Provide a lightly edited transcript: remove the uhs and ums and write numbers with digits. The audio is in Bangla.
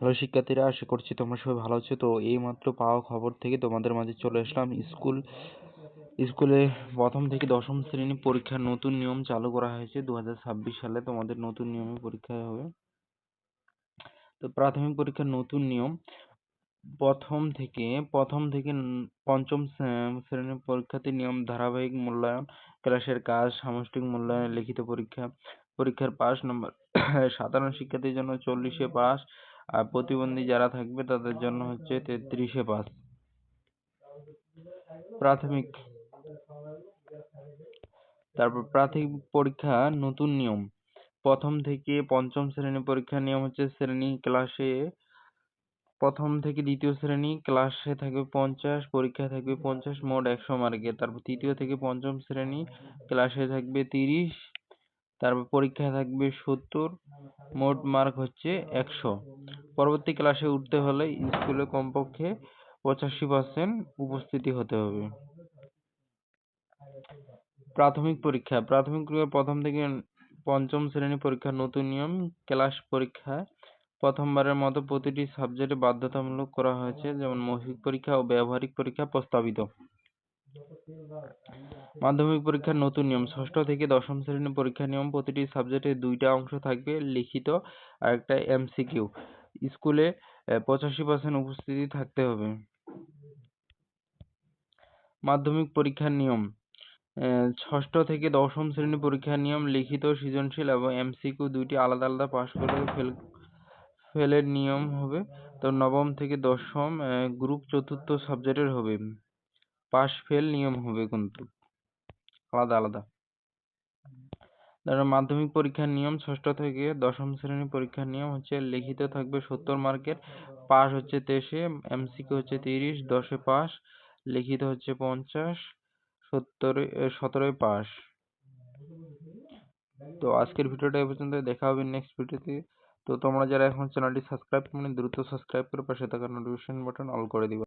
হ্যালো শিক্ষার্থীরা, আশা করছি তোমরা সবাই ভালো আছো। তো এইমাত্র পাওয়া খবর থেকে তোমাদের মাঝে চলে আসলাম। স্কুলে প্রথম থেকে দশম শ্রেণী পরীক্ষার নতুন নিয়ম চালু করা হয়েছে। 2026 সালে তোমাদের নতুন নিয়মে পরীক্ষা হবে। তো প্রাথমিক পরীক্ষার নতুন নিয়ম প্রথম থেকে পঞ্চম শ্রেণীর পরীক্ষার্থীর নিয়ম: ধারাবাহিক মূল্যায়ন, ক্লাসের কাজ, সামষ্টিক মূল্যায়ন, লিখিত পরীক্ষা। পরীক্ষার পাস নম্বর সাধারণ শিক্ষার্থীর জন্য 40-এ পাস, আর প্রতিবন্ধী যারা থাকবে তাদের জন্য হচ্ছে 33-এ পাস। প্রাথমিক প্রাথমিক পরীক্ষা নতুন নিয়ম: প্রথম থেকে পঞ্চম শ্রেণীর পরীক্ষার নিয়ম হচ্ছে প্রথম থেকে দ্বিতীয় শ্রেণী ক্লাসে থাকবে 50, পরীক্ষায় থাকবে 50, মোট 100 মার্কের। তারপর তৃতীয় থেকে পঞ্চম শ্রেণী ক্লাসে থাকবে 30, তারপর পরীক্ষায় থাকবে 70, মোট মার্ক হচ্ছে 100। পরবর্তী ক্লাসে উঠতে হলে স্কুলে কমপক্ষে 85% উপস্থিতি হতে হবে। প্রাথমিক পরীক্ষা প্রথম থেকে পঞ্চম শ্রেণী পরীক্ষার নতুন নিয়ম: ক্লাস পরীক্ষায় প্রথমবারের মতো প্রতিটি সাবজেক্টে বাধ্যতামূলক করা হয়েছে, যেমন মৌখিক পরীক্ষা ও ব্যবহারিক পরীক্ষা প্রস্তাবিত। মাধ্যমিক পরীক্ষার নতুন নিয়ম: ষষ্ঠ থেকে দশম শ্রেণীর পরীক্ষার নিয়ম: প্রতিটি সাবজেক্টে 2টা অংশ থাকবে, লিখিত আর একটা এমসিকিউ। স্কুলে 85% উপস্থিতি থাকতে হবে। মাধ্যমিক পরীক্ষার নিয়ম: ষষ্ঠ থেকে দশম শ্রেণীর পরীক্ষার নিয়ম: লিখিত, সৃজনশীল এবং এমসিকিউ 2টি আলাদা আলাদা, পাস করলে ফেলের নিয়ম হবে। তো নবম থেকে দশম গ্রুপ চতুর্থ সাবজেক্টের হবে, পাস ফেল নিয়ম হবে কিন্তু আলাদা আলাদা। মাধ্যমিক পরীক্ষার নিয়ম: ষষ্ঠ থেকে দশম শ্রেণীর পরীক্ষার নিয়ম হচ্ছে লিখিত থাকবে 70 মার্কের, পাস হচ্ছে 23-এ, এমসিকিউ হচ্ছে 30, 10-এ পাস, লিখিত হচ্ছে 50, 17-এ পাস। তো আজকের ভিডিওটা এই পর্যন্ত, দেখা হবে নেক্সট ভিডিওতে। তো তোমরা যারা এখন চ্যানেলটি সাবস্ক্রাইব করোনি দ্রুত সাবস্ক্রাইব করে পাশে থাকা নোটিফিকেশন বাটন অল করে দিবা।